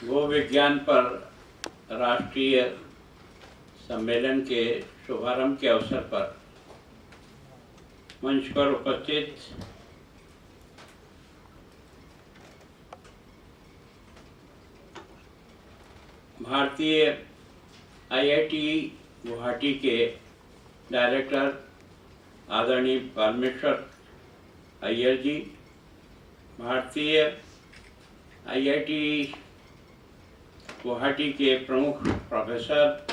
गो विज्ञान पर राष्ट्रीय सम्मेलन के शुभारंभ के अवसर पर मंच पर उपस्थित भारतीय आईआईटी गुवाहाटी के डायरेक्टर आदरणीय परमेश्वर अय्यर जी, भारतीय आईआईटी गुवाहाटी के प्रमुख प्रोफेसर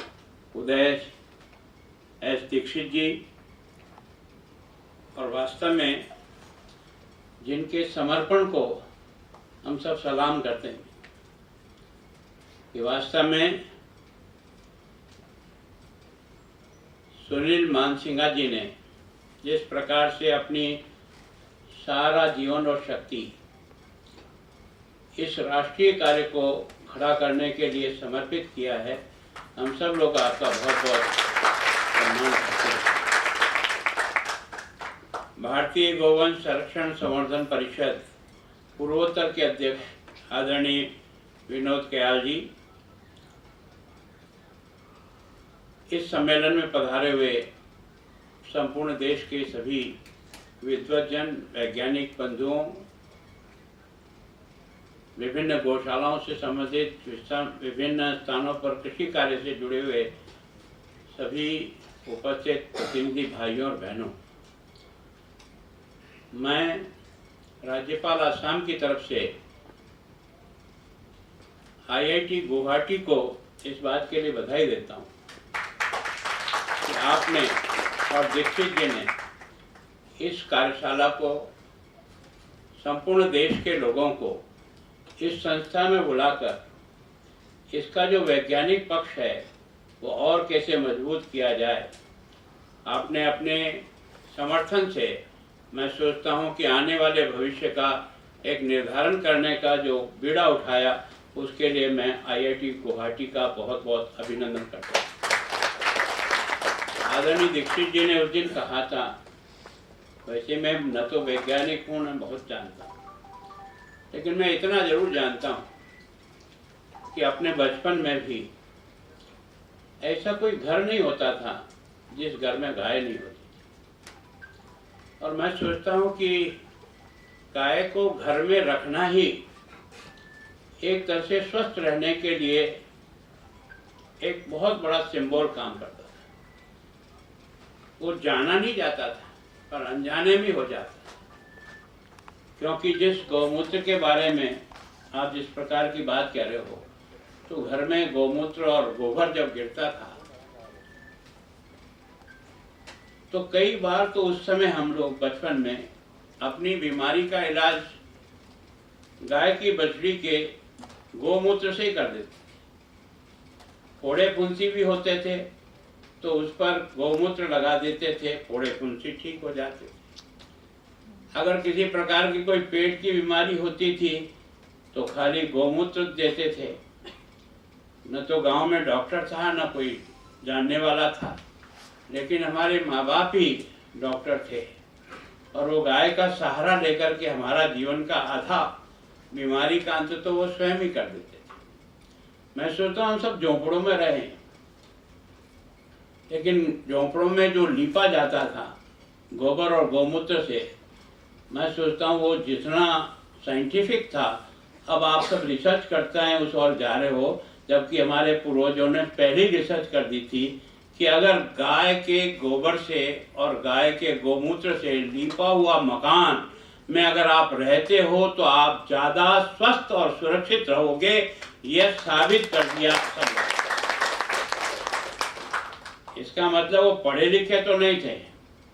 उदय एस दीक्षित जी, और वास्तव में जिनके समर्पण को हम सब सलाम करते हैं कि वास्तव में सुनील मानसिंघा जी ने जिस प्रकार से अपनी सारा जीवन और शक्ति इस राष्ट्रीय कार्य को खड़ा करने के लिए समर्पित किया है, हम सब लोग आपका बहुत बहुत सम्मान करते हैं। भारतीय गौवंश संरक्षण संवर्धन परिषद पूर्वोत्तर के अध्यक्ष आदरणीय विनोद कयाल जी, इस सम्मेलन में पधारे हुए संपूर्ण देश के सभी विद्वज्जन, वैज्ञानिक बंधुओं, विभिन्न गौशालाओं से संबंधित विभिन्न स्थानों पर कृषि कार्य से जुड़े हुए सभी उपस्थित प्रतिनिधि भाइयों और बहनों, मैं राज्यपाल असम की तरफ से आईआईटी गुवाहाटी को इस बात के लिए बधाई देता हूं कि आपने और दीक्षित जी ने इस कार्यशाला को संपूर्ण देश के लोगों को इस संस्था में बुलाकर इसका जो वैज्ञानिक पक्ष है वो और कैसे मजबूत किया जाए, आपने अपने समर्थन से, मैं सोचता हूँ कि आने वाले भविष्य का एक निर्धारण करने का जो बीड़ा उठाया, उसके लिए मैं आईआईटी गुवाहाटी का बहुत बहुत अभिनंदन करता हूँ। आदरणीय दीक्षित जी ने उस दिन कहा था, वैसे मैं न तो वैज्ञानिक हूँ न बहुत जानता हूँ, लेकिन मैं इतना जरूर जानता हूँ कि अपने बचपन में भी ऐसा कोई घर नहीं होता था जिस घर में गाय नहीं होती थी। और मैं सोचता हूँ कि गाय को घर में रखना ही एक तरह से स्वस्थ रहने के लिए एक बहुत बड़ा सिंबल काम करता था। वो जाना नहीं जाता था पर अनजाने में हो जाता, क्योंकि जिस गौमूत्र के बारे में आप जिस प्रकार की बात कह रहे हो, तो घर में गौमूत्र और गोबर जब गिरता था तो कई बार तो उस समय हम लोग बचपन में अपनी बीमारी का इलाज गाय की बछड़ी के गौमूत्र से ही कर देते। फोड़े फुंसी भी होते थे तो उस पर गौमूत्र लगा देते थे, फोड़े फुंसी ठीक हो जाते थे। अगर किसी प्रकार की कोई पेट की बीमारी होती थी तो खाली गौमूत्र देते थे। न तो गांव में डॉक्टर था न कोई जानने वाला था, लेकिन हमारे माँ बाप ही डॉक्टर थे और वो गाय का सहारा लेकर के हमारा जीवन का आधा बीमारी का अंत तो वो स्वयं ही कर देते थे। मैं सोचता हूँ हम सब झोंपड़ों में रहे, लेकिन झोंपड़ों में जो लीपा जाता था गोबर और गौमूत्र से, मैं सोचता हूँ वो जितना साइंटिफिक था, अब आप सब रिसर्च करते हैं उस ओर जा रहे हो, जबकि हमारे पूर्वजों ने पहले रिसर्च कर दी थी कि अगर गाय के गोबर से और गाय के गौमूत्र से लीपा हुआ मकान में अगर आप रहते हो तो आप ज़्यादा स्वस्थ और सुरक्षित रहोगे। यह साबित कर दिया सब। इसका मतलब वो पढ़े लिखे तो नहीं थे,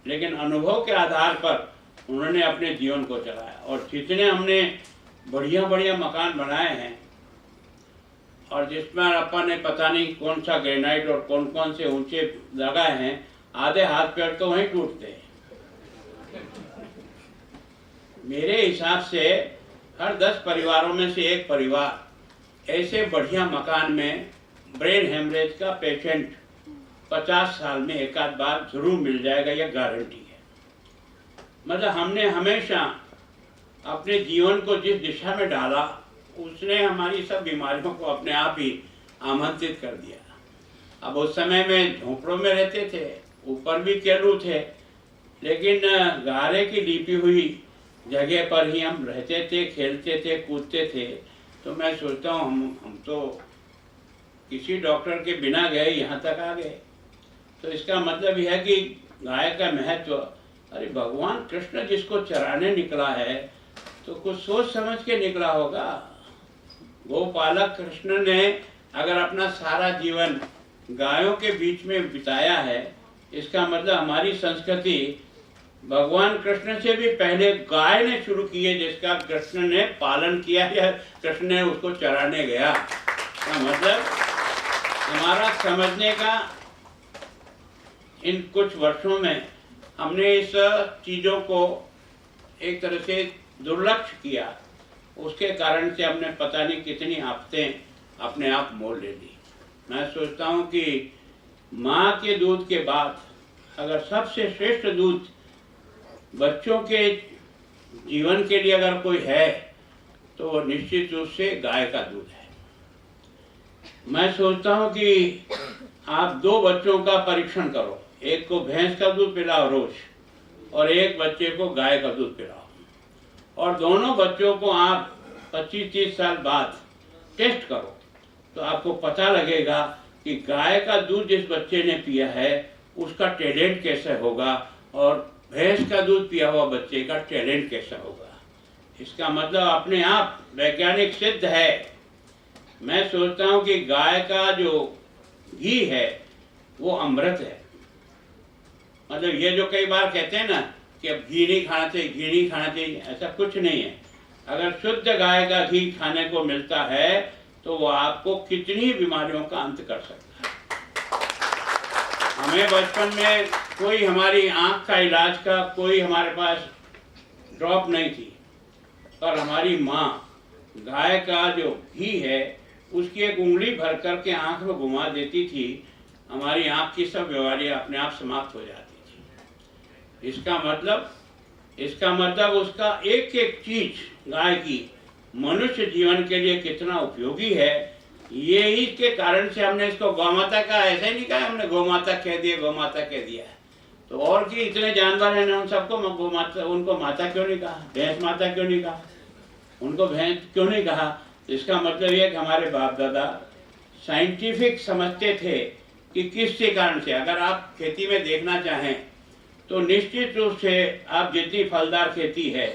लेकिन अनुभव के आधार पर उन्होंने अपने जीवन को चलाया। और जितने हमने बढ़िया बढ़िया मकान बनाए हैं और जिसमें अपन ने पता नहीं कौन सा ग्रेनाइट और कौन कौन से ऊंचे लगाए हैं, आधे हाथ पैर तो वहीं टूटते हैं। मेरे हिसाब से हर 10 परिवारों में से एक परिवार ऐसे बढ़िया मकान में ब्रेन हेमरेज का पेशेंट 50 साल में एक आध बार जरूर मिल जाएगा, यह गारंटी है। मतलब हमने हमेशा अपने जीवन को जिस दिशा में डाला उसने हमारी सब बीमारियों को अपने आप ही आमंत्रित कर दिया। अब उस समय में झोंपड़ों में रहते थे, ऊपर भी केलू थे, लेकिन गारे की लीपी हुई जगह पर ही हम रहते थे, खेलते थे, कूदते थे। तो मैं सोचता हूँ हम तो किसी डॉक्टर के बिना गए यहाँ तक आ गए। तो इसका मतलब यह है कि गाय का महत्व, अरे भगवान कृष्ण जिसको चराने निकला है तो कुछ सोच समझ के निकला होगा। गोपालक कृष्ण ने अगर अपना सारा जीवन गायों के बीच में बिताया है, इसका मतलब हमारी संस्कृति भगवान कृष्ण से भी पहले गाय ने शुरू की है, जिसका कृष्ण ने पालन किया या कृष्ण ने उसको चराने गया। का मतलब हमारा समझने का इन कुछ वर्षों में हमने इस चीज़ों को एक तरह से दुर्लक्ष्य किया, उसके कारण से हमने पता नहीं कितनी आफतें अपने आप मोल ले ली। मैं सोचता हूँ कि माँ के दूध के बाद अगर सबसे श्रेष्ठ दूध बच्चों के जीवन के लिए अगर कोई है तो निश्चित रूप से गाय का दूध है। मैं सोचता हूँ कि आप 2 बच्चों का परीक्षण करो, एक को भैंस का दूध पिलाओ रोज और एक बच्चे को गाय का दूध पिलाओ, और दोनों बच्चों को आप 25-30 साल बाद टेस्ट करो तो आपको पता लगेगा कि गाय का दूध जिस बच्चे ने पिया है उसका टैलेंट कैसा होगा और भैंस का दूध पिया हुआ बच्चे का टैलेंट कैसा होगा। इसका मतलब अपने आप वैज्ञानिक सिद्ध है। मैं सोचता हूँ कि गाय का जो घी है वो अमृत है। मतलब ये जो कई बार कहते हैं ना कि अब घी नहीं खाना चाहिए, घी नहीं खाना चाहिए, ऐसा कुछ नहीं है। अगर शुद्ध गाय का घी खाने को मिलता है तो वो आपको कितनी बीमारियों का अंत कर सकता है। हमें बचपन में कोई हमारी आँख का इलाज का कोई हमारे पास ड्रॉप नहीं थी, पर हमारी माँ गाय का जो घी है उसकी एक उंगली भर करके आँख में घुमा देती थी, हमारी आँख की सब बीमारियाँ अपने आप समाप्त हो जाती थी। इसका मतलब उसका एक एक चीज गाय की मनुष्य जीवन के लिए कितना उपयोगी है, ये इसके कारण से हमने इसको गौमाता का ऐसे नहीं कहा हमने गौमाता कह दिया, गौमाता कह दिया। तो और कि इतने जानवर हैं उन सबको गौमाता, उनको माता क्यों नहीं कहा, भैंस माता क्यों नहीं कहा, उनको भैंस क्यों नहीं कहा। इसका मतलब ये कि हमारे बाप दादा साइंटिफिक समझते थे कि किसके कारण से। अगर आप खेती में देखना चाहें तो निश्चित रूप से आप जितनी फलदार खेती है,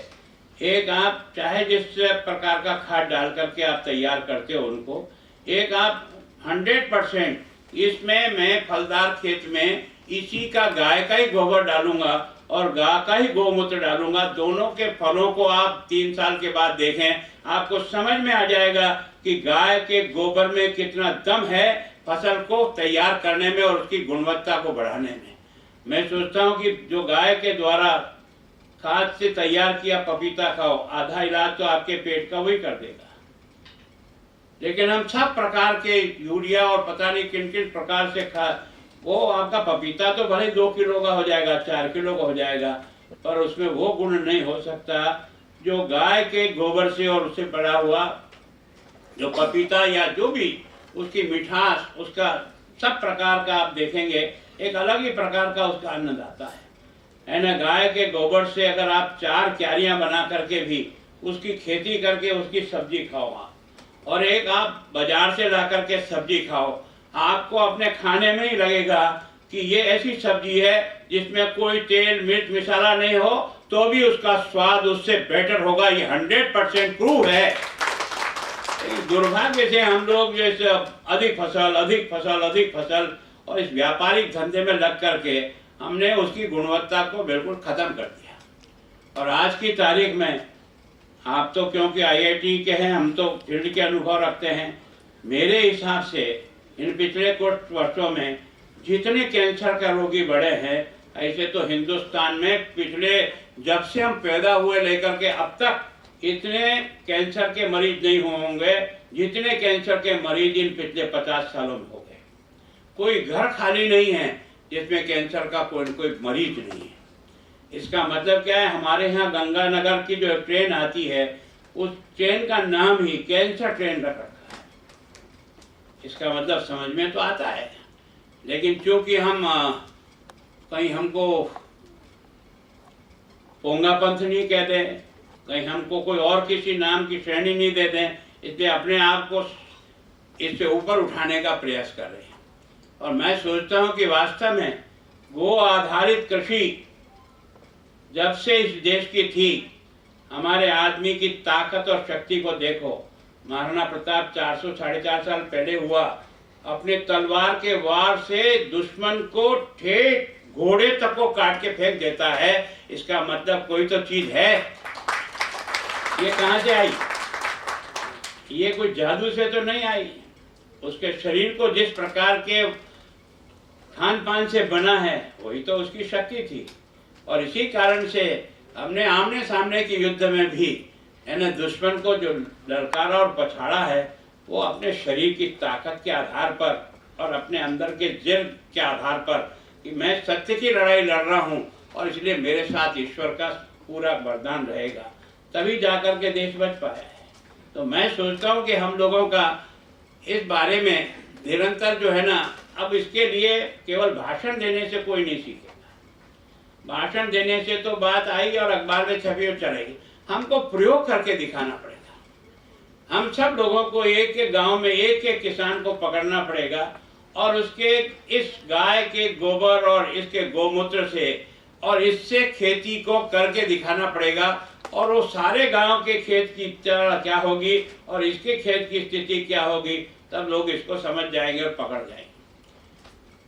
एक आप चाहे जिस प्रकार का खाद डाल करके आप तैयार करते हो उनको, एक आप 100% इसमें मैं फलदार खेत में इसी का गाय का ही गोबर डालूंगा और गाय का ही गौमूत्र डालूंगा। दोनों के फलों को आप 3 साल के बाद देखें, आपको समझ में आ जाएगा कि गाय के गोबर में कितना दम है फसल को तैयार करने में और उसकी गुणवत्ता को बढ़ाने में। मैं सोचता हूँ कि जो गाय के द्वारा खाद से तैयार किया पपीता खाओ, आधा इलाज तो आपके पेट का वही कर देगा। लेकिन हम सब प्रकार के यूरिया और पता नहीं किन किन प्रकार से खाद, वो आपका पपीता तो भले 2 किलो का हो जाएगा, 4 किलो का हो जाएगा, पर उसमें वो गुण नहीं हो सकता जो गाय के गोबर से और उससे बड़ा हुआ जो पपीता या जो भी उसकी मिठास, उसका सब प्रकार का आप देखेंगे एक अलग ही प्रकार का उसका आनंद आता है ना। गाय के गोबर से अगर आप 4 क्यारियां बना करके भी उसकी खेती करके उसकी सब्जी खाओ आप, और एक आप बाजार से ला करके सब्जी खाओ, आपको अपने खाने में ही लगेगा कि ये ऐसी सब्जी है जिसमें कोई तेल मिर्च मसाला नहीं हो तो भी उसका स्वाद उससे बेटर होगा। ये 100% प्रूव है। दुर्भाग्य से हम लोग जैसे अधिक फसल और इस व्यापारिक धंधे में लग करके हमने उसकी गुणवत्ता को बिल्कुल खत्म कर दिया। और आज की तारीख में आप तो क्योंकि IIT के हैं, हम तो फील्ड के अनुभव रखते हैं, मेरे हिसाब से इन पिछले कुछ वर्षों में जितने कैंसर के रोगी बढ़े हैं, ऐसे तो हिंदुस्तान में पिछले जब से हम पैदा हुए लेकर के अब तक इतने कैंसर के मरीज नहीं होंगे जितने कैंसर के मरीज इन पिछले 50 सालों में हो गए। कोई घर खाली नहीं है जिसमें कैंसर का कोई मरीज नहीं है। इसका मतलब क्या है, हमारे यहाँ गंगानगर की जो ट्रेन आती है उस ट्रेन का नाम ही कैंसर ट्रेन रख रखा है। इसका मतलब समझ में तो आता है, लेकिन चूंकि हम कहीं हमको पोंगा पंथ नहीं कहते, कहीं हमको कोई और किसी नाम की श्रेणी नहीं देते, इसलिए अपने आप को इससे ऊपर उठाने का प्रयास कर रहे हैं। और मैं सोचता हूं कि वास्तव में गो आधारित कृषि जब से इस देश की थी, हमारे आदमी की ताकत और शक्ति को देखो। महाराणा प्रताप 400-450 साल पहले हुआ, अपने तलवार के वार से दुश्मन को ठेठ घोड़े तक को काट के फेंक देता है। इसका मतलब कोई तो चीज है। ये कहां से आई? ये कोई जादू से तो नहीं आई। उसके शरीर को जिस प्रकार के खान पान से बना है, वही तो उसकी शक्ति थी। और इसी कारण से हमने आमने सामने के युद्ध में भी है ना, दुश्मन को जो ललकारा और पछाड़ा है, वो अपने शरीर की ताकत के आधार पर और अपने अंदर के जिर के आधार पर कि मैं सत्य की लड़ाई लड़ रहा हूं और इसलिए मेरे साथ ईश्वर का पूरा वरदान रहेगा, तभी जाकर के देश बच पाया है। तो मैं सोचता हूं कि हम लोगों का इस बारे में निरंतर जो है ना, अब इसके लिए केवल भाषण देने से कोई नहीं सीखेगा। भाषण देने से तो बात आई और अखबार में छपी और चलेगी। हमको प्रयोग करके दिखाना पड़ेगा। हम सब लोगों को एक एक गांव में एक एक किसान को पकड़ना पड़ेगा और उसके इस गाय के गोबर और इसके गोमूत्र से और इससे खेती को करके दिखाना पड़ेगा। और वो सारे गांव के खेत की तरह क्या होगी और इसके खेत की स्थिति क्या होगी, तब लोग इसको समझ जाएंगे और पकड़ जाएंगे।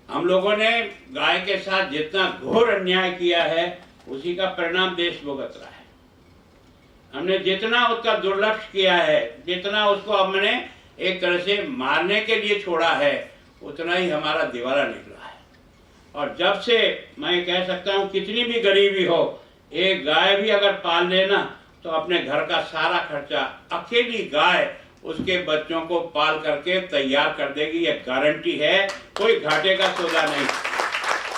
हम लोगों ने गाय के साथ जितना घोर अन्याय किया है, उसी का परिणाम देश भुगत रहा है। हमने जितना उसका दुर्लक्ष्य किया है, जितना उसको हमने एक तरह से मारने के लिए छोड़ा है, उतना ही हमारा दिवाला निकला है। और जब से मैं कह सकता हूँ, कितनी भी गरीबी हो, एक गाय भी अगर पाल लेना तो अपने घर का सारा खर्चा अकेली गाय उसके बच्चों को पाल करके तैयार कर देगी। ये गारंटी है, कोई घाटे का सौदा नहीं।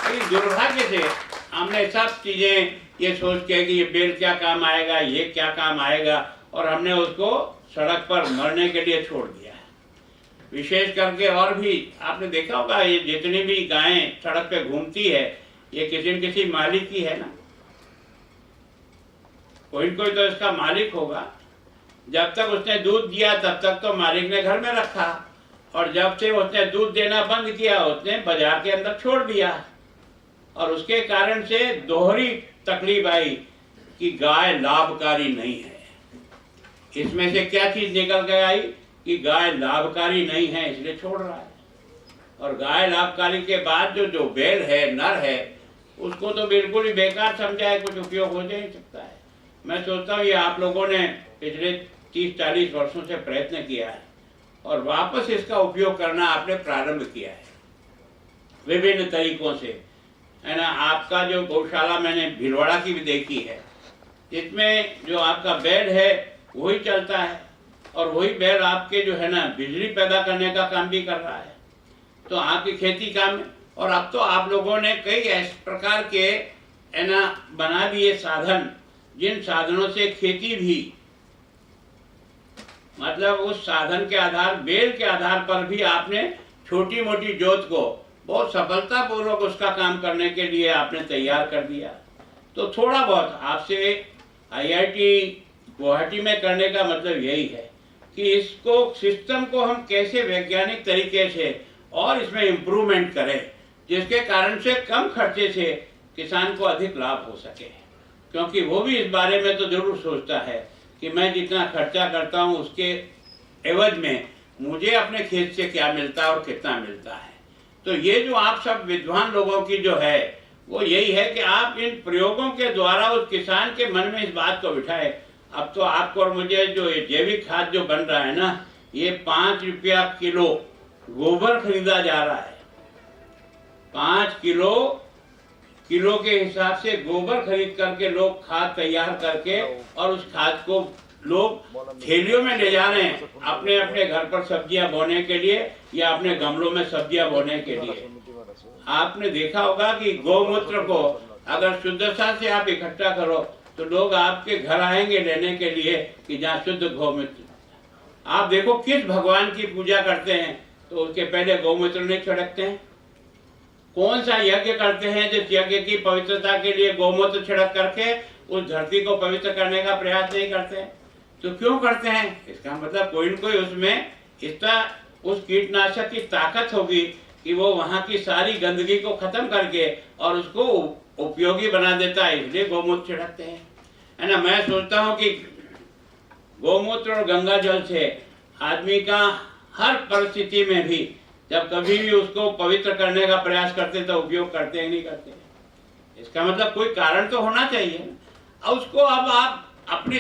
लेकिन दुर्भाग्य से हमने सब चीजें ये सोच के कि ये बेल क्या काम आएगा, ये क्या काम आएगा, और हमने उसको सड़क पर मरने के लिए छोड़ दिया है। विशेष करके और भी आपने देखा होगा, ये जितनी भी गायें सड़क पे घूमती है, ये किसी न किसी मालिक की है ना, कोई कोई तो इसका मालिक होगा। जब तक उसने दूध दिया तब तक तो मालिक ने घर में रखा, और जब से उसने दूध देना बंद किया, उसने बाजार के अंदर छोड़ दिया। और उसके कारण से दोहरी तकलीफ आई कि गाय लाभकारी नहीं है। इसमें से क्या चीज निकल के आई कि गाय लाभकारी नहीं है, इसलिए छोड़ रहा है। और गाय लाभकारी के बाद जो बैल है, नर है, उसको तो बिल्कुल ही बेकार समझा है, कुछ उपयोग हो नहीं सकता है। मैं सोचता हूँ ये आप लोगों ने पिछले 30-40 वर्षों से प्रयत्न किया है और वापस इसका उपयोग करना आपने प्रारंभ किया है विभिन्न तरीकों से, है ना। आपका जो गौशाला मैंने भीलवाड़ा की भी देखी है, इसमें जो आपका बेड है वही चलता है और वही बेड आपके जो है ना बिजली पैदा करने का काम भी कर रहा है। तो आपकी खेती काम, और अब तो आप लोगों ने कई ऐसे प्रकार के है ना बना दिए साधन, जिन साधनों से खेती भी, मतलब उस साधन के आधार, बेल के आधार पर भी आपने छोटी मोटी जोत को बहुत सफलतापूर्वक उसका काम करने के लिए आपने तैयार कर दिया। तो थोड़ा बहुत आपसे IIT गुवाहाटी में करने का मतलब यही है कि इसको सिस्टम को हम कैसे वैज्ञानिक तरीके से और इसमें इम्प्रूवमेंट करें, जिसके कारण से कम खर्चे से किसान को अधिक लाभ हो सके। क्योंकि वो भी इस बारे में तो जरूर सोचता है कि मैं जितना खर्चा करता हूँ उसके एवज में मुझे अपने खेत से क्या मिलता है और कितना मिलता है। तो ये जो आप सब विद्वान लोगों की जो है वो यही है कि आप इन प्रयोगों के द्वारा उस किसान के मन में इस बात को बिठाए। अब तो आपको और मुझे जो जैविक खाद जो बन रहा है ना, ये 5 रुपया किलो गोबर खरीदा जा रहा है। 5 किलो के हिसाब से गोबर खरीद करके लोग खाद तैयार करके, और उस खाद को लोग थैलियों में ले जा रहे हैं अपने अपने घर पर सब्जियां बोने के लिए या अपने गमलों में सब्जियां बोने के लिए। आपने देखा होगा कि गौमूत्र को अगर शुद्धता से आप इकट्ठा करो तो लोग आपके घर आएंगे लेने के लिए कि जहाँ शुद्ध गौमूत्र। आप देखो किस भगवान की पूजा करते हैं तो उसके पहले गौमूत्र नहीं छिड़कते हैं। कौन सा यज्ञ करते हैं जिस यज्ञ की पवित्रता के लिए गौमूत्र छिड़क करके उस धरती को पवित्र करने का प्रयास नहीं करते? तो क्यों करते हैं? इसका मतलब कोई न कोई उसमें इतना उस कीटनाशक की ताकत होगी कि वो वहाँ की सारी गंदगी को खत्म करके और उसको उपयोगी बना देता है, इसलिए गौमूत्र छिड़कते हैं, है ना। मैं सोचता हूँ कि गौमूत्र और गंगा जल से आदमी का हर परिस्थिति में भी जब कभी भी उसको पवित्र करने का प्रयास करते तो उपयोग करते हैं, नहीं करते। इसका मतलब कोई कारण तो होना चाहिए। और उसको अब आप अपनी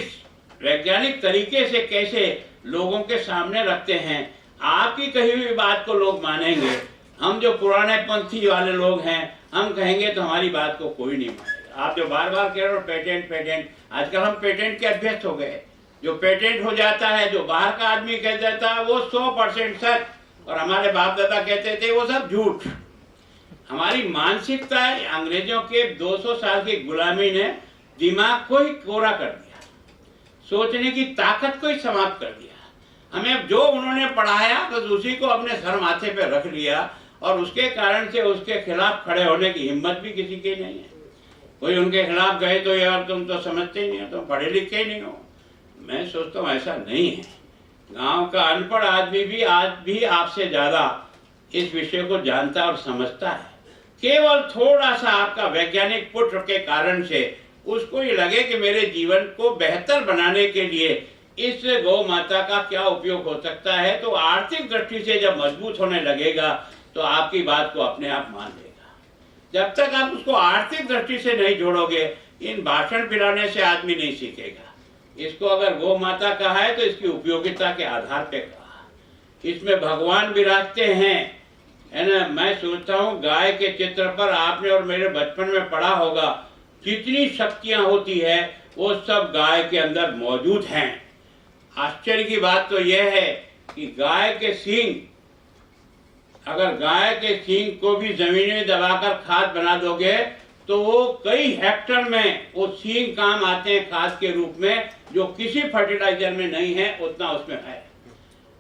वैज्ञानिक तरीके से कैसे लोगों के सामने रखते हैं, आपकी कही हुई बात को लोग मानेंगे। हम जो पुराने पंथी वाले लोग हैं, हम कहेंगे तो हमारी बात को कोई नहीं मानेगा। आप जो बार बार कह रहे हो पेटेंट पेटेंट, आजकल हम पेटेंट के अभ्यस्त हो गए। जो पेटेंट हो जाता है, जो बाहर का आदमी कह देता है, वो 100% सच, और हमारे बाप दादा कहते थे वो सब झूठ। हमारी मानसिकता अंग्रेजों के 200 साल की गुलामी ने दिमाग को ही कोरा कर दिया, सोचने की ताकत को ही समाप्त कर दिया। हमें जो उन्होंने पढ़ाया बस उसी को अपने सर माथे पे रख लिया, और उसके कारण से उसके खिलाफ खड़े होने की हिम्मत भी किसी की नहीं है। कोई उनके खिलाफ गए तो यार तुम तो समझते ही नहीं हो, तुम पढ़े लिखे ही नहीं हो। मैं सोचता हूँ ऐसा नहीं है। गांव का अनपढ़ आदमी भी आज भी आपसे ज्यादा इस विषय को जानता और समझता है। केवल थोड़ा सा आपका वैज्ञानिक पुत्र के कारण से उसको ये लगे कि मेरे जीवन को बेहतर बनाने के लिए इस गौ माता का क्या उपयोग हो सकता है, तो आर्थिक दृष्टि से जब मजबूत होने लगेगा तो आपकी बात को अपने आप मान लेगा। जब तक आप उसको आर्थिक दृष्टि से नहीं जोड़ोगे, इन भाषण पिलाने से आदमी नहीं सीखेगा। इसको अगर गौ माता कहा है तो इसकी उपयोगिता के आधार पे कहा। इसमें भगवान विराजते हैं, है ना। मैं सोचता हूँ गाय के चित्र पर आपने और मेरे बचपन में पढ़ा होगा, जितनी शक्तियां होती है वो सब गाय के अंदर मौजूद हैं। आश्चर्य की बात तो यह है कि गाय के सींग, अगर गाय के सींग को भी जमीन में दबाकर खाद बना दोगे तो वो कई हेक्टर में वो सींग काम आते हैं खाद के रूप में, जो किसी फर्टिलाइजर में नहीं है उतना उसमें है।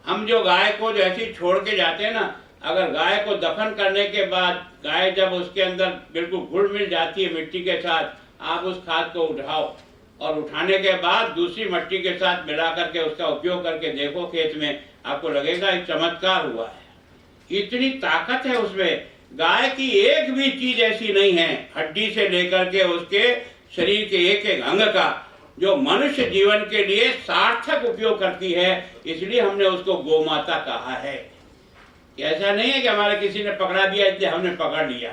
हम जो गाय को जैसे छोड़ के जाते हैं ना, अगर गाय को दफन करने के बाद गाय जब उसके अंदर बिल्कुल घुल मिल जाती है मिट्टी के साथ, आप उस खाद को उठाओ और उठाने के बाद दूसरी मिट्टी के साथ मिला करके उसका उपयोग करके देखो खेत में, आपको लगेगा एक चमत्कार हुआ है। इतनी ताकत है उसमें। गाय की एक भी चीज ऐसी नहीं है, हड्डी से लेकर के उसके शरीर के एक एक अंग का, जो मनुष्य जीवन के लिए सार्थक उपयोग करती है। इसलिए हमने उसको गौ माता कहा है। ऐसा नहीं है कि हमारे किसी ने पकड़ा दिया इसलिए हमने पकड़ लिया,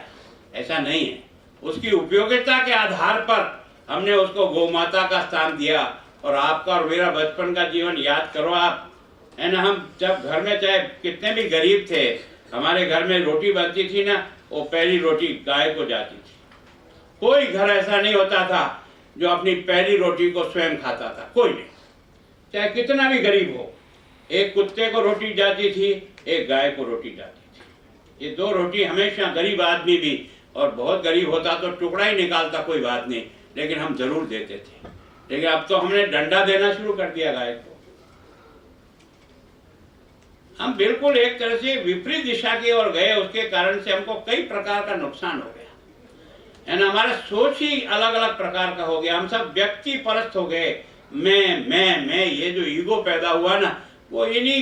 ऐसा नहीं है। उसकी उपयोगिता के आधार पर हमने उसको गौ माता का स्थान दिया। और आपका और मेरा बचपन का जीवन याद करो आप, है ना। हम जब घर में चाहे कितने भी गरीब थे, हमारे घर में रोटी बनती थी ना, वो पहली रोटी गाय को जाती थी। कोई घर ऐसा नहीं होता था जो अपनी पहली रोटी को स्वयं खाता था, कोई नहीं, चाहे कितना भी गरीब हो। एक कुत्ते को रोटी जाती थी, एक गाय को रोटी जाती थी। ये दो रोटी हमेशा गरीब आदमी भी, और बहुत गरीब होता तो टुकड़ा ही निकालता, कोई बात नहीं, लेकिन हम जरूर देते थे। लेकिन अब तो हमने डंडा देना शुरू कर दिया गाय को। हम बिल्कुल एक तरह से विपरीत दिशा की ओर गए, उसके कारण से हमको कई प्रकार का नुकसान हो गया, है ना। हमारा सोच ही अलग अलग प्रकार का हो गया। हम सब व्यक्ति परस्त हो गए। मैं ये जो ईगो पैदा हुआ ना, वो इन्हीं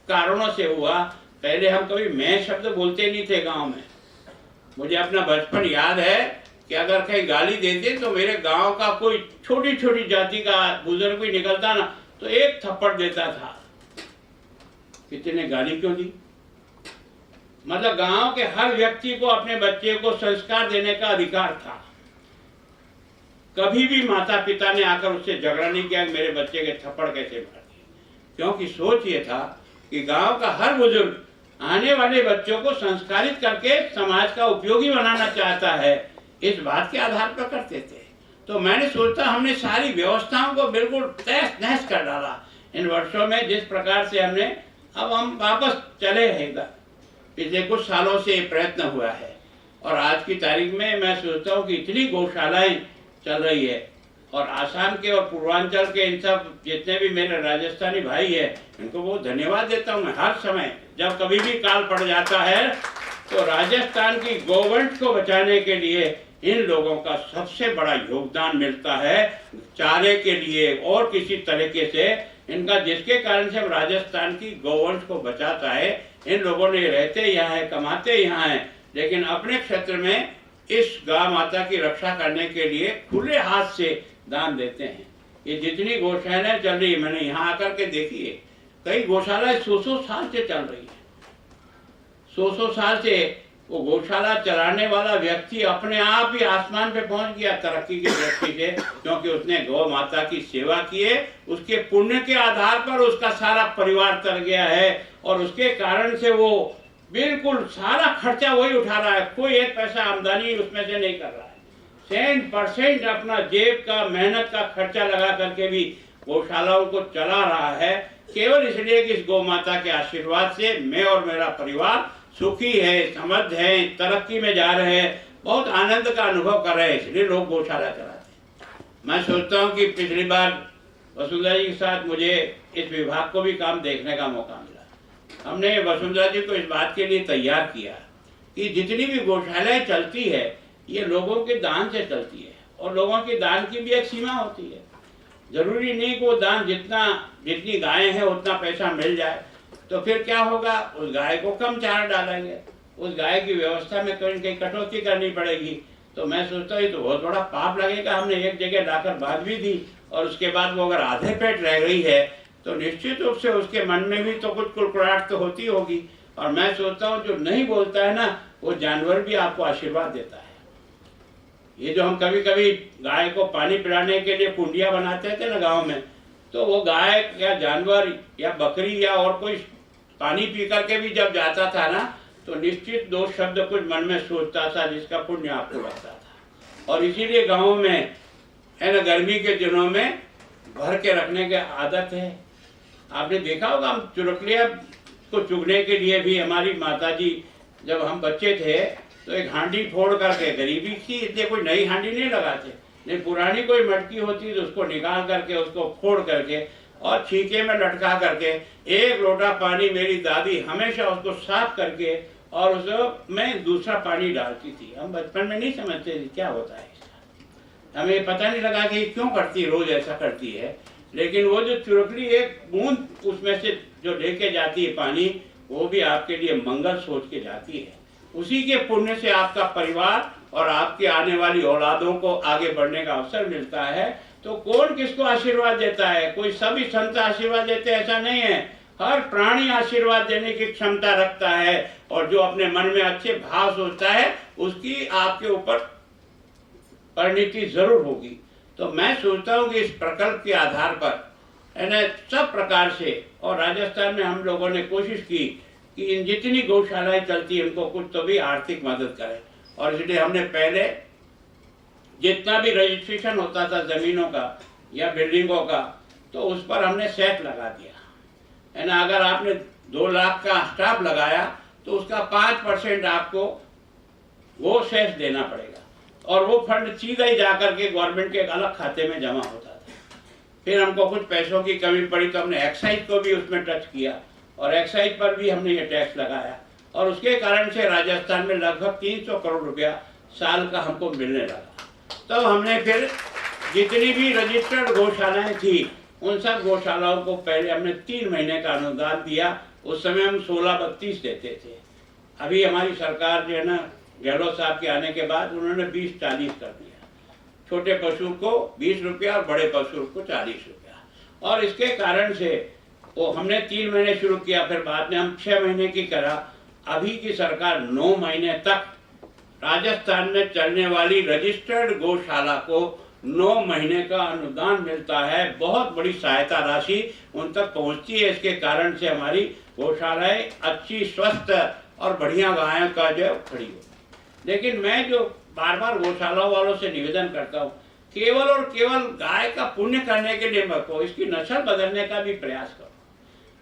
कारणों से हुआ। पहले हम कभी मैं शब्द बोलते नहीं थे गांव में। मुझे अपना बचपन याद है कि अगर कहीं गाली देते तो मेरे गांव का कोई छोटी छोटी जाति का बुजुर्ग भी निकलता ना, तो एक थप्पड़ देता था। कितने गाली क्यों दी? मतलब गांव के हर व्यक्ति को अपने बच्चे को संस्कार देने का अधिकार था। कभी भी माता पिता ने आकर उससे झगड़ा नहीं किया कि मेरे बच्चे के थप्पड़ कैसे मार दिए, क्योंकि सोच ये था कि गांव का हर बुजुर्ग आने वाले बच्चों को संस्कारित करके समाज का उपयोगी बनाना चाहता है, इस बात के आधार पर करते थे। तो मैंने सोचा हमने सारी व्यवस्थाओं को बिल्कुल तहस नहस कर डाला इन वर्षों में, जिस प्रकार से हमने, अब हम वापस चले हैं। पिछले कुछ सालों से ये प्रयत्न हुआ है, और आज की तारीख में मैं सोचता हूँ कि इतनी गौशालाएं चल रही है, और आसाम के और पूर्वांचल के इन सब जितने भी मेरे राजस्थानी भाई हैं, इनको बहुत धन्यवाद देता हूँ मैं। हर समय जब कभी भी काल पड़ जाता है तो राजस्थान की गौवंश को बचाने के लिए इन लोगों का सबसे बड़ा योगदान मिलता है, चारे के लिए और किसी तरीके से इनका, जिसके कारण से राजस्थान की गौवंश को बचाता है। इन लोगों ने रहते यहाँ है, कमाते यहाँ है, लेकिन अपने क्षेत्र में इस गाय माता की रक्षा करने के लिए खुले हाथ से दान देते हैं। ये जितनी गौशालाएं चल रही है, मैंने यहाँ आकर के देखी है, कई गौशालाएं 100 साल से चल रही है। 100 साल से वो गौशाला चलाने वाला व्यक्ति अपने आप ही आसमान पे पहुंच गया तरक्की की दृष्टि से, क्योंकि उसने गौ माता की सेवा की है। उसके पुण्य के आधार पर उसका सारा परिवार तर गया है और उसके कारण से वो बिल्कुल सारा खर्चा वही उठा रहा है, कोई एक पैसा आमदनी उसमें से नहीं कर रहा है। 100% अपना जेब का मेहनत का खर्चा लगा करके भी गौशालाओं को चला रहा है, केवल इसलिए कि इस गौ माता के आशीर्वाद से मैं और मेरा परिवार सुखी है, समृद्ध है, तरक्की में जा रहे हैं, बहुत आनंद का अनुभव कर रहे हैं, इसलिए लोग गौशाला चलाते हैं। मैं सोचता हूँ कि पिछली बार वसुंधरा जी के साथ मुझे इस विभाग को भी काम देखने का मौका मिला। हमने वसुंधरा जी को इस बात के लिए तैयार किया कि जितनी भी गौशालाएं चलती है ये लोगों के दान से चलती है, और लोगों के दान की भी एक सीमा होती है। जरूरी नहीं कि वो दान जितनी गायें हैं उतना पैसा मिल जाए, तो फिर क्या होगा, उस गाय को कम चारा डालेंगे, उस गाय की व्यवस्था में कहीं कहीं कटौती करनी पड़ेगी। तो मैं सोचता हूँ तो बहुत बड़ा पाप लगेगा। हमने एक जगह लाकर बात भी दी और उसके बाद वो अगर आधे पेट रह गई है तो निश्चित रूप से उसके मन में भी तो कुछ कुड़कुड़ाहट तो होती होगी। और मैं सोचता हूँ जो नहीं बोलता है ना, वो जानवर भी आपको आशीर्वाद देता है। ये जो हम कभी कभी गाय को पानी पिलाने के लिए कुंडिया बनाते थे ना गाँव में, तो वो गाय या जानवर या बकरी या और कोई पानी पी करके भी जब जाता था ना, तो निश्चित 2 शब्द कुछ मन में सोचता था जिसका पुण्य आपको लगता था। और इसीलिए गाँव में है ना, गर्मी के दिनों में भर के रखने की आदत है। आपने देखा होगा, हम चुरकलिया को चुगने के लिए भी हमारी माताजी, जब हम बच्चे थे तो एक हांडी फोड़ करके, गरीबी थी इसलिए कोई नई हांडी नहीं लगाते, नहीं पुरानी कोई मटकी होती तो उसको निकाल करके उसको फोड़ करके और छीके में लटका करके 1 लोटा पानी मेरी दादी हमेशा उसको साफ करके और उसमें दूसरा पानी डालती थी। हम बचपन में नहीं समझते थे क्या होता है इसका, हमें पता नहीं लगा कि क्यों करती है, रोज ऐसा करती है। लेकिन वो जो चुरकली एक बूंद उसमें से जो लेके जाती है पानी, वो भी आपके लिए मंगल सोच के जाती है। उसी के पुण्य से आपका परिवार और आपके आने वाली औलादों को आगे बढ़ने का अवसर मिलता है। तो कौन किसको आशीर्वाद देता है, कोई सभी संत आशीर्वाद देते हैं ऐसा नहीं है। हर प्राणी आशीर्वाद देने की क्षमता रखता है, और जो अपने मन में अच्छे भाव सोचता है उसकी आपके ऊपर परिणति जरूर होगी। तो मैं सोचता हूँ कि इस प्रकल्प के आधार पर है ना, सब प्रकार से, और राजस्थान में हम लोगों ने कोशिश की कि इन जितनी गौशालाएं चलती हैं उनको कुछ तो भी आर्थिक मदद करें। और इसलिए हमने पहले जितना भी रजिस्ट्रेशन होता था ज़मीनों का या बिल्डिंगों का, तो उस पर हमने सेट लगा दिया है ना। अगर आपने 2 लाख का स्टाफ लगाया तो उसका 5% आपको वो सेस देना पड़ेगा, और वो फंड सीधा ही जाकर के गवर्नमेंट के एक अलग खाते में जमा होता था। फिर हमको कुछ पैसों की कमी पड़ी तो हमने एक्साइज को भी उसमें टच किया, और एक्साइज पर भी हमने ये टैक्स लगाया, और उसके कारण से राजस्थान में लगभग 300 करोड़ रुपया साल का हमको मिलने लगा। तब हमने फिर जितनी भी रजिस्टर्ड गौशालाएं थी उन सब गौशालाओं को पहले हमने 3 महीने का अनुदान दिया। उस समय हम 16-32 देते थे। अभी हमारी सरकार जो है ना, गहलोत साहब के आने के बाद उन्होंने 20-40 कर दिया। छोटे पशु को 20 रुपया और बड़े पशु को 40 रुपया। और इसके कारण से वो हमने 3 महीने शुरू किया, फिर बाद में हम 6 महीने की करा। अभी की सरकार 9 महीने तक राजस्थान में चलने वाली रजिस्टर्ड गौशाला को 9 महीने का अनुदान मिलता है। बहुत बड़ी सहायता राशि उन तक पहुंचती है। इसके कारण से हमारी गौशालाएं अच्छी, स्वस्थ और बढ़िया गायों का जो खड़ी हो। लेकिन मैं जो बार बार गौशालाओं वालों से निवेदन करता हूँ, केवल और केवल गाय का पुण्य करने के लिए मत हो, इसकी नस्ल बदलने का भी प्रयास करो।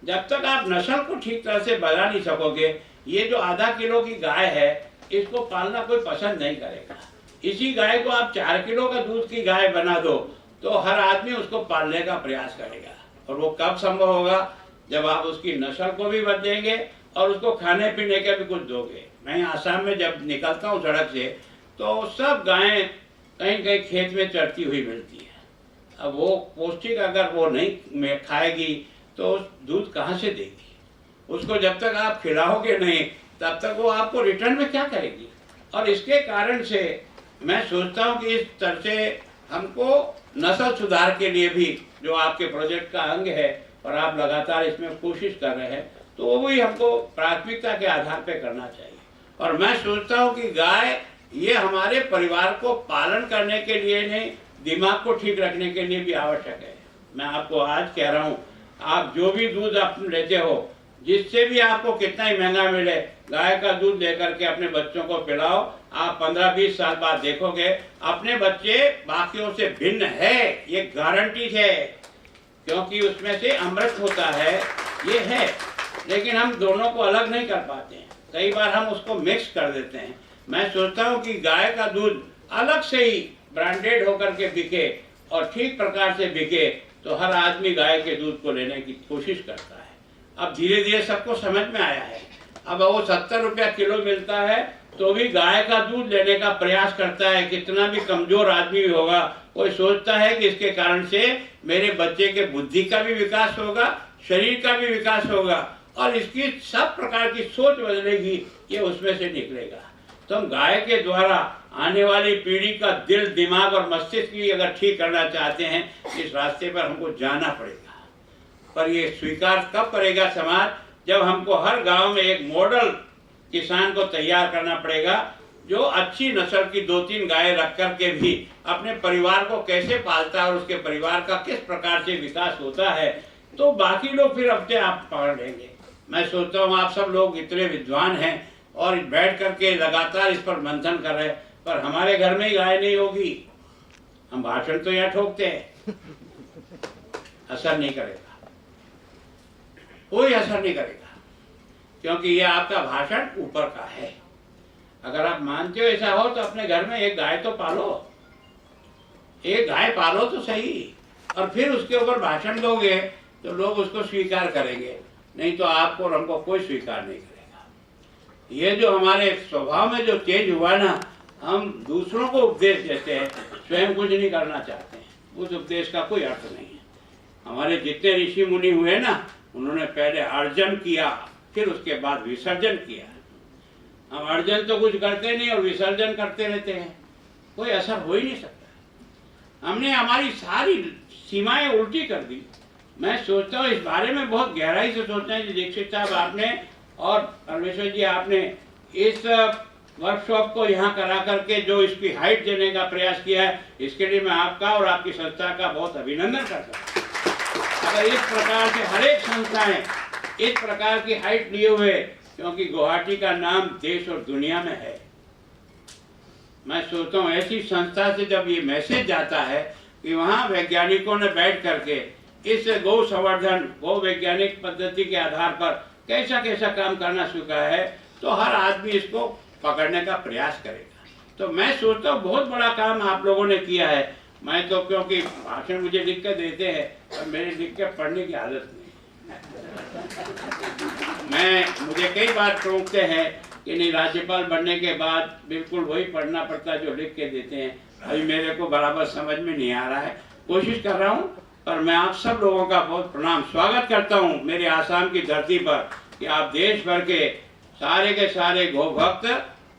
जब तक आप नस्ल को ठीक तरह से बदला नहीं सकोगे, ये जो आधा किलो की गाय है इसको पालना कोई पसंद नहीं करेगा। इसी गाय को आप 4 किलो का दूध की गाय बना दो तो हर आदमी उसको पालने का प्रयास करेगा। और वो कब संभव होगा? जब आप उसकी नस्ल को भी बदलेंगे और उसको खाने पीने का भी कुछ दोगे। मैं आसाम में जब निकलता हूँ सड़क से, तो सब गायें कहीं कहीं खेत में चरती हुई मिलती है। अब वो पौष्टिक अगर वो नहीं खाएगी तो दूध कहाँ से देगी? उसको जब तक आप खिलाओगे नहीं तब तक वो आपको रिटर्न में क्या करेगी? और इसके कारण से मैं सोचता हूँ कि इस तरह से हमको नस्ल सुधार के लिए भी जो आपके प्रोजेक्ट का अंग है और आप लगातार इसमें कोशिश कर रहे हैं, तो वो भी हमको प्राथमिकता के आधार पर करना चाहिए। और मैं सोचता हूँ कि गाय ये हमारे परिवार को पालन करने के लिए नहीं, दिमाग को ठीक रखने के लिए भी आवश्यक है। मैं आपको आज कह रहा हूँ, आप जो भी दूध आप लेते हो, जिससे भी आपको कितना ही महंगा मिले, गाय का दूध लेकर के अपने बच्चों को पिलाओ। आप 15-20 साल बाद देखोगे अपने बच्चे बाकियों से भिन्न है, ये गारंटी है, क्योंकि उसमें से अमृत होता है, ये है। लेकिन हम दोनों को अलग नहीं कर पाते हैं, कई बार हम उसको मिक्स कर देते हैं। मैं सोचता हूँ कि गाय का दूध अलग से ही ब्रांडेड होकर के बिके और ठीक प्रकार से बिके, तो हर आदमी गाय के दूध को लेने की कोशिश करता है। अब धीरे धीरे सबको समझ में आया है। अब वो 70 रुपया किलो मिलता है तो भी गाय का दूध लेने का प्रयास करता है। कितना भी कमजोर आदमी भी होगा, कोई सोचता है कि इसके कारण से मेरे बच्चे के बुद्धि का भी विकास होगा, शरीर का भी विकास होगा और इसकी सब प्रकार की सोच बदलेगी, ये उसमें से निकलेगा। तो हम गाय के द्वारा आने वाली पीढ़ी का दिल, दिमाग और मस्तिष्क भी अगर ठीक करना चाहते हैं, इस रास्ते पर हमको जाना पड़ेगा। पर ये स्वीकार कब करेगा समाज? जब हमको हर गांव में एक मॉडल किसान को तैयार करना पड़ेगा, जो अच्छी नस्ल की 2-3 गायें रख कर के भी अपने परिवार को कैसे पालता है और उसके परिवार का किस प्रकार से विकास होता है, तो बाकी लोग फिर अपने आप पकड़ लेंगे। मैं सोचता हूँ आप सब लोग इतने विद्वान हैं और बैठ करके लगातार इस पर मंथन कर रहे हैं, पर हमारे घर में ही गाय नहीं होगी, हम भाषण तो यहाँ ठोकते हैं, असर नहीं करेगा, कोई असर नहीं करेगा, क्योंकि ये आपका भाषण ऊपर का है। अगर आप मानते हो ऐसा हो तो अपने घर में एक गाय तो पालो, एक गाय पालो तो सही, और फिर उसके ऊपर भाषण दोगे तो लोग उसको स्वीकार करेंगे, नहीं तो आपको और हमको कोई स्वीकार नहीं करेगा। ये जो हमारे स्वभाव में जो चेंज हुआ ना, हम दूसरों को उपदेश देते हैं, स्वयं कुछ नहीं करना चाहते हैं, उस उपदेश का कोई अर्थ नहीं है। हमारे जितने ऋषि मुनि हुए ना, उन्होंने पहले अर्जन किया, फिर उसके बाद विसर्जन किया। हम अर्जन तो कुछ करते नहीं और विसर्जन करते रहते हैं, कोई असर हो ही नहीं सकता। हमने हमारी सारी सीमाएं उल्टी कर दी। मैं सोचता हूँ इस बारे में बहुत गहराई से सोचना है। दीक्षित साहब आपने और परमेश्वर जी आपने इस वर्कशॉप को यहाँ करा करके जो इसकी हाइट देने का प्रयास किया है, इसके लिए मैं आपका और आपकी संस्था का बहुत अभिनंदन करता हूँ। अगर इस प्रकार से हर एक संस्थाएं इस प्रकार की हाइट लिए हुए, क्योंकि गुवाहाटी का नाम देश और दुनिया में है, मैं सोचता हूँ ऐसी संस्था से जब ये मैसेज जाता है कि वहाँ वैज्ञानिकों ने बैठ करके इस गौ संवर्धन, गौ वैज्ञानिक पद्धति के आधार पर कैसा कैसा काम करना सीखा है, तो हर आदमी इसको पकड़ने का प्रयास करेगा। तो मैं सोचता हूँ बहुत बड़ा काम आप लोगों ने किया है। मैं तो, क्योंकि भाषण मुझे लिख कर देते हैं और मेरे लिख के पढ़ने की आदत नहीं। मुझे कई बार टोकते हैं कि नहीं, राज्यपाल बनने के बाद बिल्कुल वही पढ़ना पड़ता है जो लिख के देते हैं। अभी मेरे को बराबर समझ में नहीं आ रहा है, कोशिश कर रहा हूँ। पर मैं आप सब लोगों का बहुत प्रणाम स्वागत करता हूँ मेरे आसाम की धरती पर, कि आप देश भर के सारे गौ भक्त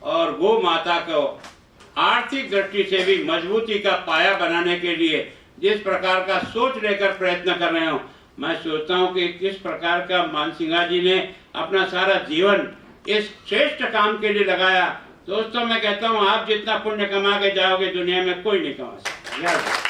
और गौ माता को आर्थिक दृष्टि से भी मजबूती का पाया बनाने के लिए जिस प्रकार का सोच लेकर प्रयत्न कर रहे हो, मैं सोचता हूँ कि किस प्रकार का मानसिंहा जी ने अपना सारा जीवन इस श्रेष्ठ काम के लिए लगाया। दोस्तों, मैं कहता हूँ आप जितना पुण्य कमा के जाओगे दुनिया में कोई नहीं कमा सकता।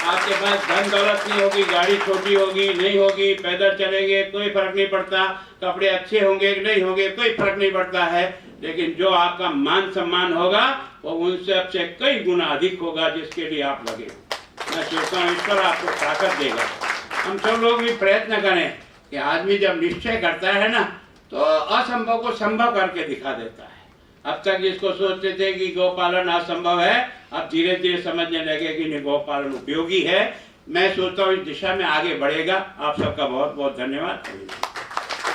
आपके पास धन दौलत नहीं होगी, गाड़ी छोटी होगी नहीं होगी, पैदल चलेंगे कोई फर्क नहीं पड़ता, कपड़े अच्छे होंगे नहीं होंगे कोई फर्क नहीं पड़ता है, लेकिन जो आपका मान सम्मान होगा वो उनसे सबसे कई गुना अधिक होगा जिसके लिए आप लगे। मैं सोचता हूँ ईश्वर आपको ताकत देगा। हम सब लोग भी प्रयत्न करें कि आदमी जब निश्चय करता है ना, तो असंभव को संभव करके दिखा देता है। अब तक इसको सोचते थे कि गौपालन असंभव है, अब धीरे धीरे समझने लगे कि नहीं, गौपालन उपयोगी है। मैं सोचता हूँ इस दिशा में आगे बढ़ेगा। आप सबका बहुत बहुत धन्यवाद।